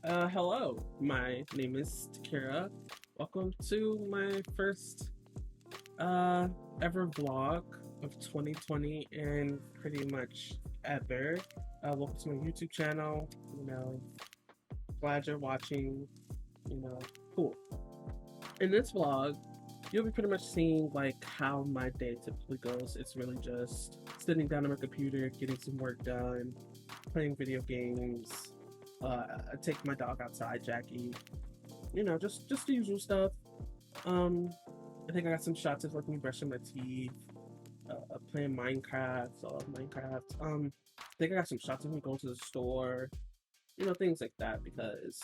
Hello, my name is Takira. Welcome to my first uh ever vlog of 2020 and pretty much ever. Welcome to my YouTube channel. Glad you're watching. You know, cool. In this vlog, you'll be pretty much seeing like how my day typically goes. It's really just sitting down on my computer, getting some work done, playing video games. I take my dog outside, Jackie. Just the usual stuff. Um, I think I got some shots of like me brushing my teeth, playing Minecraft. So I love Minecraft. I think I got some shots of me going to the store. Things like that because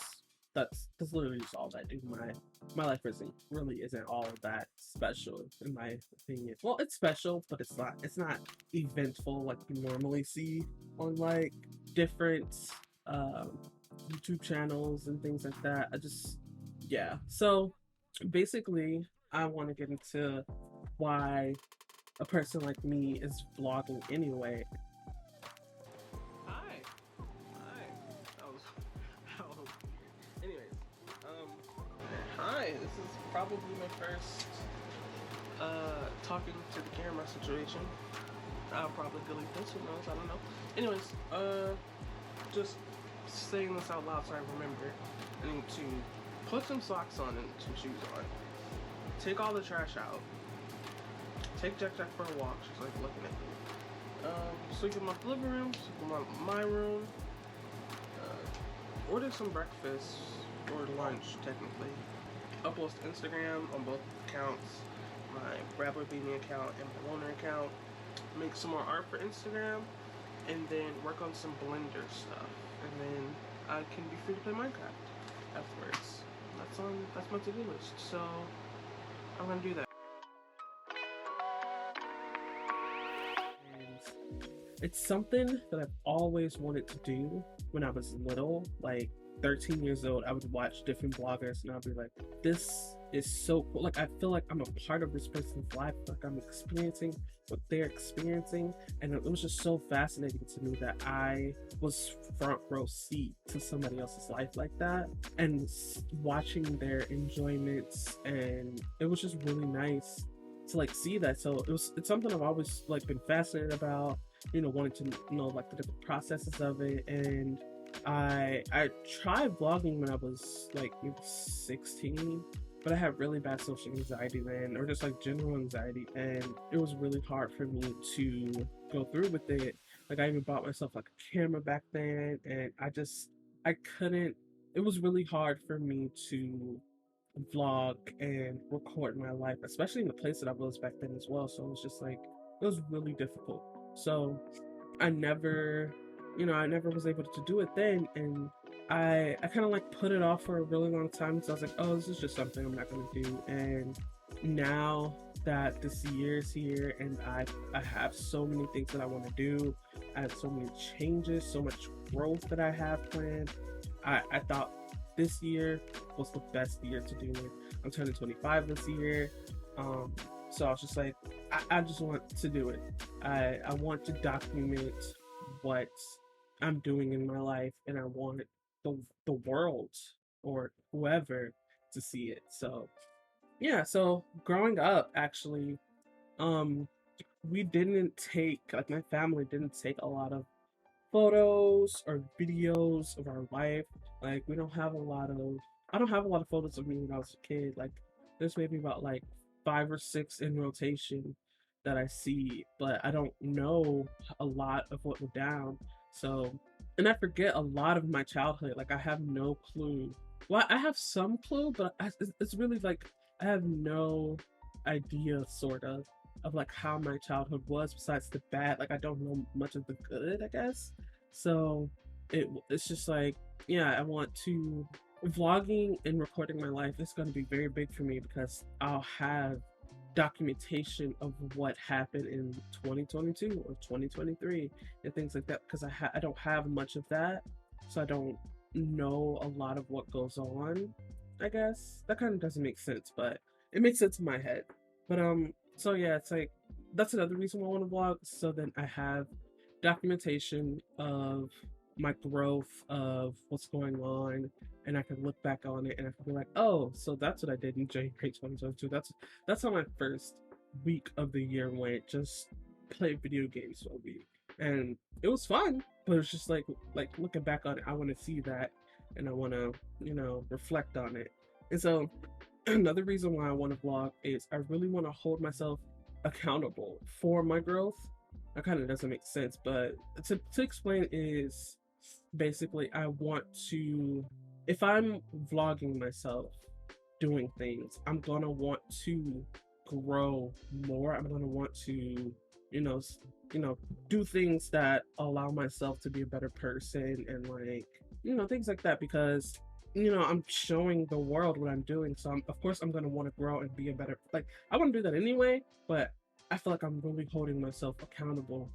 that's literally just all I do. My life isn't all that special in my opinion. Well, it's special, but it's not eventful like you normally see on like different um YouTube channels and things like that. Yeah. So basically, I want to get into why a person like me is vlogging anyway. Hi. Hi. That was, that was weird. Anyways, hi. This is probably my first talking to the camera situation. I'll probably delete this. Who knows? I don't know. Anyways, just saying this out loud so I remember. I need to put some socks on and some shoes on. Take all the trash out. Take Jack for a walk. She's like looking at me. Sleep in my living room. Sleep in my room. Order some breakfast or lunch technically. Upload to Instagram on both accounts. My Rappler Beanie account and my Loner account. Make some more art for Instagram. And then work on some Blender stuff. And then I can be free to play Minecraft afterwards. That's my to-do list. So I'm gonna do that. And it's something that I've always wanted to do when I was little, like 13 years old. I would watch different bloggers and I'd be like, this is so cool. Like I feel like I'm a part of this person's life, like I'm experiencing what they're experiencing, and it was just so fascinating to me that I was front row seat to somebody else's life like that and watching their enjoyments, and it was just really nice to like see that. So it's something I've always like been fascinated about, wanting to know like the different processes of it. And I tried vlogging when I was like maybe 16, but I had really bad social anxiety then, or just like general anxiety, and it was really hard for me to go through with it. Like I even bought myself like a camera back then, and I couldn't. It was really hard for me to vlog and record my life, especially in the place that I was back then as well. So it was just like it was really difficult. So I never, I never was able to do it then, and I kind of like put it off for a really long time. So I was like, oh, this is just something I'm not gonna do. And now that this year is here, and I have so many things that I want to do. I have so many changes, so much growth that I have planned. I thought this year was the best year to do it. I'm turning 25 this year. So I was just like, I just want to do it. I want to document what I'm doing in my life, and I want the world or whoever to see it. So yeah, so growing up actually, um we didn't take, like my family didn't take a lot of photos or videos of our life. Like we don't have a lot of I don't have a lot of photos of me when I was a kid. Like there's maybe about like 5 or 6 in rotation that I see, but I don't know a lot of what went down. So, and I forget a lot of my childhood. Like I have no clue. Well, I have some clue, but it's really like I have no idea, sort of like how my childhood was besides the bad. Like I don't know much of the good, I guess. So it's just like, yeah, I want to vlogging and recording my life is going to be very big for me because I'll have documentation of what happened in 2022 or 2023 and things like that, because I don't have much of that, so I don't know a lot of what goes on. I guess that kind of doesn't make sense, but it makes sense in my head. But so yeah, it's like that's another reason why I want to vlog, so then I have documentation of my growth of what's going on, and I can look back on it and I can be like, oh, so that's what I did in January 2022. That's how my first week of the year went. Just play video games for a week, and it was fun. But it's just like looking back on it, I want to see that, and I want to reflect on it. And so another reason why I want to vlog is I really want to hold myself accountable for my growth. That kind of doesn't make sense, but to explain is basically I want to, if I'm vlogging myself doing things, I'm gonna want to grow more. I'm gonna want to, you know, do things that allow myself to be a better person, and like, things like that, because I'm showing the world what I'm doing. So of course I'm gonna want to grow and be a better, like, I want to do that anyway, but I feel like I'm really holding myself accountable,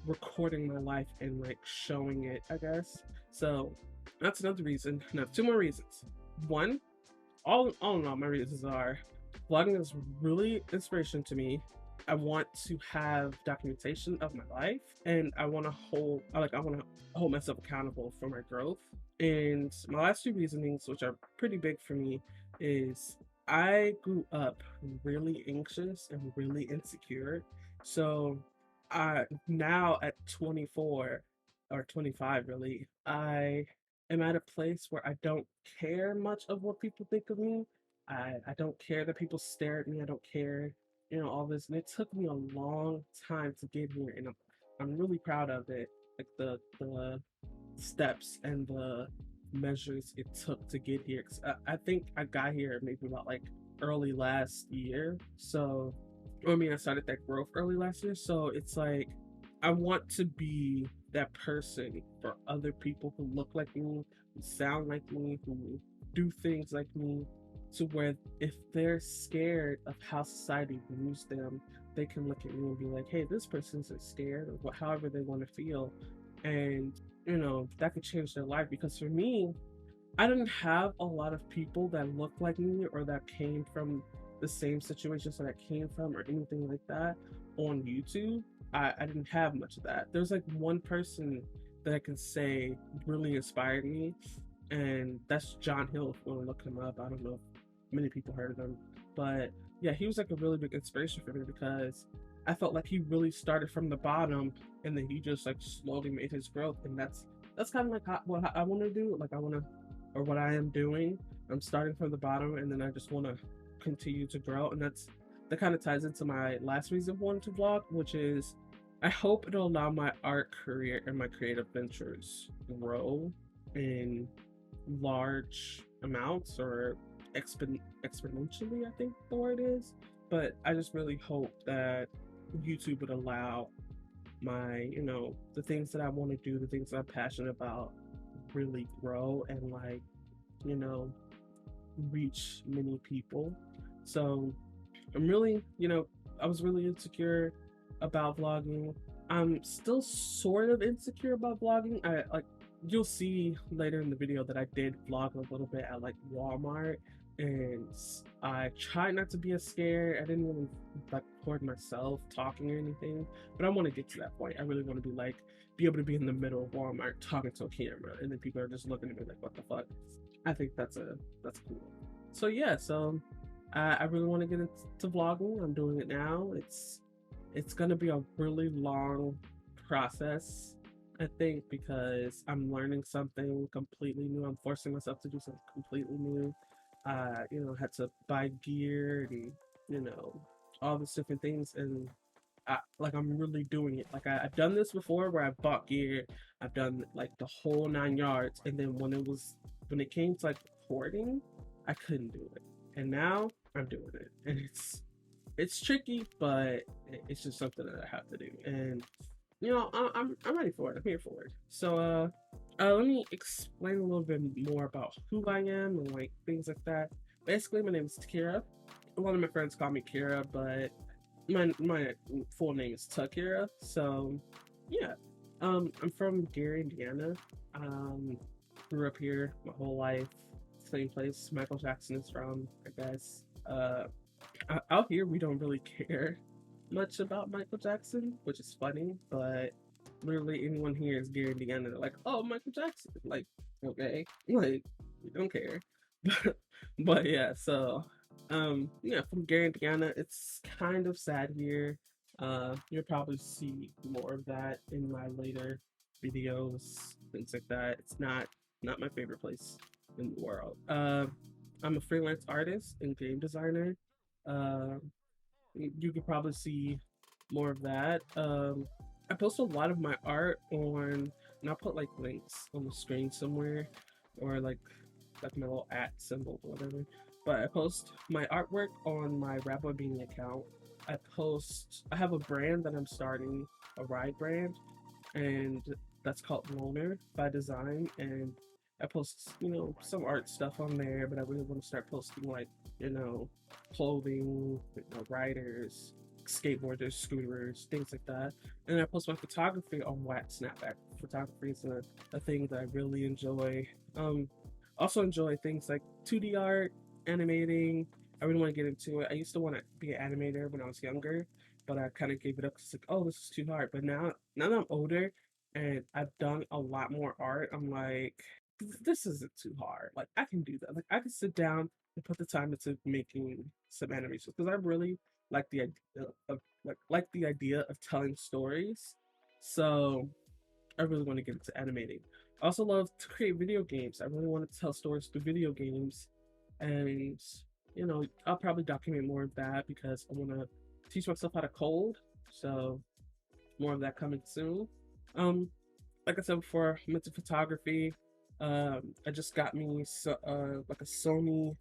recording my life and like showing it, I guess. So that's another reason. Now, two more reasons. One, all in all, my reasons are vlogging is really inspiration to me. I want to have documentation of my life, and I want to hold myself accountable for my growth. And my last two reasonings, which are pretty big for me, is I grew up really anxious and really insecure. So now at 24 or 25, really, I am at a place where I don't care much of what people think of me. I don't care that people stare at me. I don't care, all this. And it took me a long time to get here, and I'm really proud of it. Like the steps and the measures it took to get here. 'Cause I think I got here maybe about like early last year. So, I mean, I started that growth early last year. So it's like I want to be that person for other people who look like me, who sound like me, who do things like me, to where if they're scared of how society views them, they can look at me and be like, hey, this person's scared, or however they want to feel. And that could change their life. Because for me, I didn't have a lot of people that looked like me or that came from the same situations that I came from or anything like that on YouTube. I didn't have much of that. There's like one person that I can say really inspired me, and that's John Hill. If you want to look him up, I don't know if many people heard of him, but yeah, he was like a really big inspiration for me, because I felt like he really started from the bottom, and then he just like slowly made his growth. And that's kind of like what I want to do. Like, I want to, or what I am doing. I'm starting from the bottom, and then I just want to continue to grow. And that kind of ties into my last reason for wanting to vlog, which is I hope it'll allow my art career and my creative ventures grow in large amounts, or exponentially, I think the word is. But I just really hope that YouTube would allow my, the things that I want to do, the things that I'm passionate about, really grow and like, reach many people. So I'm really, I was really insecure about vlogging. I'm still sort of insecure about vlogging. I like, you'll see later in the video that I did vlog a little bit at like Walmart, and I tried not to be as scared. I didn't really like record myself talking or anything, but I want to get to that point. I really want to be able to be in the middle of Walmart talking to a camera, and then people are just looking at me like, what the fuck? I think that's cool. So yeah, so I really want to get into vlogging. I'm doing it now. It's gonna be a really long process, I think, because I'm learning something completely new. I'm forcing myself to do something completely new. Had to buy gear and, all these different things. And I'm really doing it. Like, I've done this before where I've bought gear. I've done like the whole 9 yards. And then when it came to like recording, I couldn't do it. And now I'm doing it. And it's tricky, but it's just something that I have to do. And I'm ready for it. I'm here for it. So let me explain a little bit more about who I am and like things like that. Basically, my name is Kira. A lot of my friends call me Kira, but my full name is Takira. So yeah, I'm from Gary, Indiana. Grew up here my whole life. Same place Michael Jackson is from, I guess. Out here we don't really care much about Michael Jackson, which is funny, but literally anyone here is Gary Indiana. They're like, oh, Michael Jackson. Like, okay, like we don't care. But yeah, so yeah, from Gary Indiana, it's kind of sad here. You'll probably see more of that in my later videos, things like that. It's not my favorite place in the world. I'm a freelance artist and game designer. Uh, you could probably see more of that. I post a lot of my art on, and I'll put like links on the screen somewhere, or like my little at symbol or whatever. But I post my artwork on my Rabbi Beanie account. I have a brand that I'm starting, a ride brand, and that's called Loner by Design. And I post, some art stuff on there, but I really want to start posting like, clothing, riders, skateboarders, scooters, things like that. And I post my photography on Wax Snapback. Photography is a thing that I really enjoy. Also enjoy things like 2D art, animating. I really want to get into it. I used to want to be an animator when I was younger, but I kind of gave it up because like, oh, this is too hard. But now that I'm older and I've done a lot more art, I'm like, this isn't too hard. Like I can do that. Like I can sit down and put the time into making some animations because I really like the idea of the idea of telling stories. So I really want to get into animating. I also love to create video games. I really want to tell stories through video games, and I'll probably document more of that because I want to teach myself how to code. So more of that coming soon. Um, like I said before, I'm into photography. I just got me like a Sony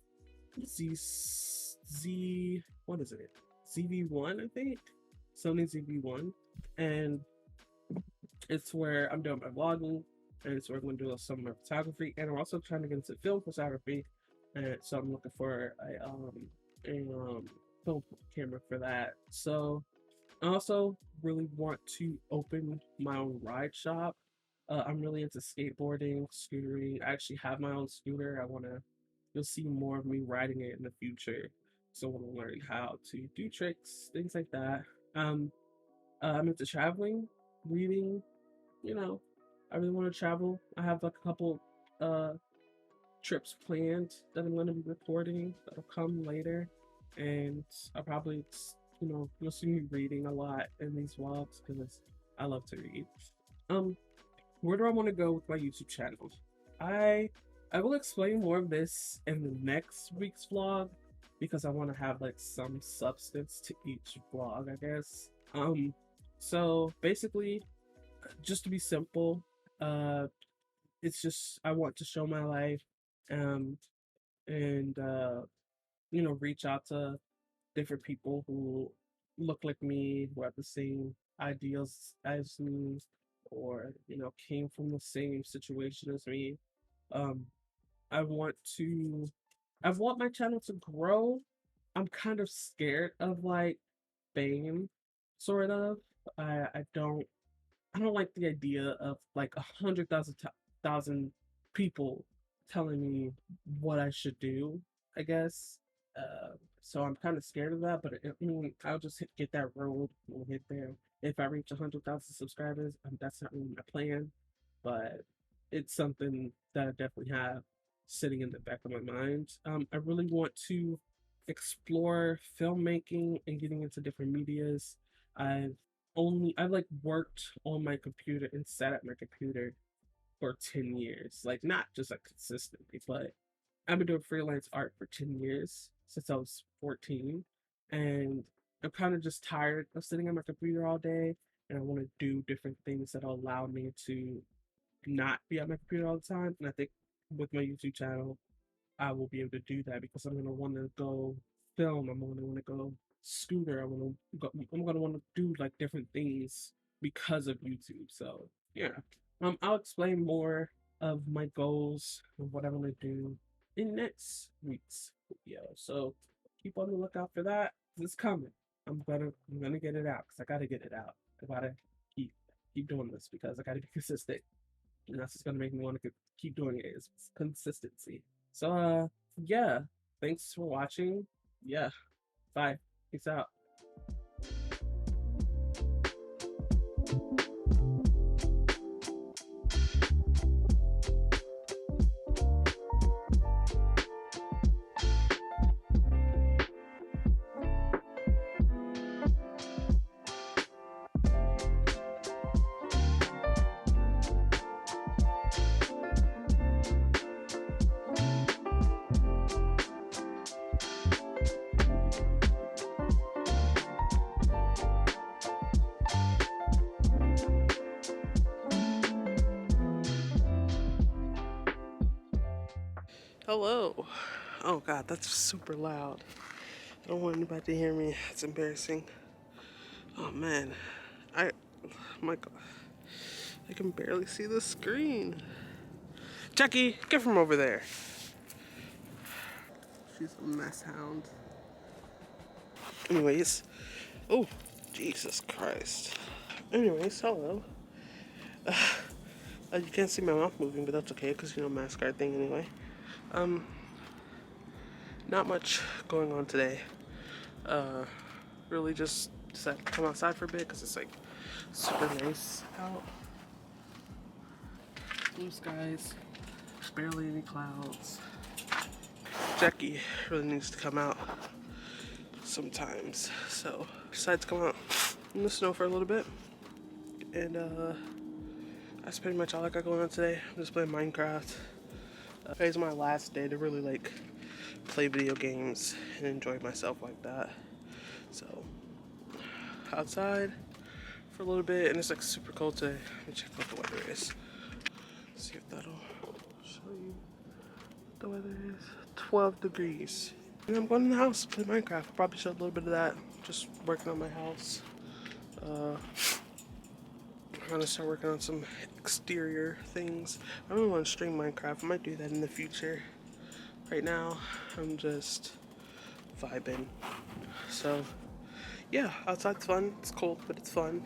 Z what is it? ZV-1, I think. Sony ZV-1, and it's where I'm doing my vlogging, and it's where I'm going to do some of my photography, and I'm also trying to get into film photography, and so I'm looking for a film camera for that. So I also really want to open my own ride shop. I'm really into skateboarding, scootering. I actually have my own scooter. You'll see more of me riding it in the future. So I want to learn how to do tricks, things like that. Um, I'm into traveling, reading, I really want to travel. I have like a couple uh trips planned that I'm going to be recording that'll come later, and I'll probably you'll see me reading a lot in these vlogs because I love to read. Um, where do I want to go with my YouTube channel? I I will explain more of this in the next week's vlog because I want to have like some substance to each vlog, I guess. So basically, just to be simple, uh, it's just I want to show my life, um, and reach out to different people who look like me, who have the same ideals as me, or came from the same situation as me. Um, I want to, I want my channel to grow. I'm kind of scared of like fame, sort of. I don't I don't like the idea of like 100,000 people telling me what I should do, I guess. So I'm kind of scared of that, but I'll just get that road and hit there. If I reach 100,000 subscribers, that's not really my plan, but it's something that I definitely have sitting in the back of my mind. I really want to explore filmmaking and getting into different medias. I've I've like worked on my computer and sat at my computer for 10 years. Like not just like consistently, but I've been doing freelance art for 10 years since I was 14. And I'm kind of just tired of sitting at my computer all day. And I want to do different things that will allow me to not be at my computer all the time. And I think with my YouTube channel, I will be able to do that because I'm gonna want to go film. I'm gonna want to go scooter. I'm gonna want to do like different things because of YouTube. So yeah, I'll explain more of my goals and what I want to do in next week's video. So keep on the lookout for that. It's coming. I'm gonna get it out because I gotta get it out. I gotta keep keep doing this because I gotta be consistent, and that's just gonna make me want to keep doing it. Is consistency. So yeah, thanks for watching. Yeah, bye. Peace out. Hello. Oh god, that's super loud. I don't want anybody to hear me. It's embarrassing. Oh man. Oh my god. I can barely see the screen. Jackie, get from over there. She's a mess hound. Anyways. Oh, Jesus Christ. Anyways, hello. You can't see my mouth moving, but that's okay, because, you know, mask guard thing anyway. Not much going on today. Really just decided to come outside for a bit, because it's, like, super nice out. Blue skies, barely any clouds. Jackie really needs to come out sometimes, so decided to come out in the snow for a little bit. And that's pretty much all I got going on today. I'm just playing Minecraft. Today's my last day to really like play video games and enjoy myself like that. So outside for a little bit, and it's like super cold today. Let me check what the weather is. See if that'll show you what the weather is. 12 degrees. And I'm going in the house to play Minecraft. I'll probably show a little bit of that. Just working on my house. I'm gonna start working on some exterior things. I really want to stream Minecraft. I might do that in the future. Right now, I'm just vibing. So, yeah, outside's fun. It's cold, but it's fun.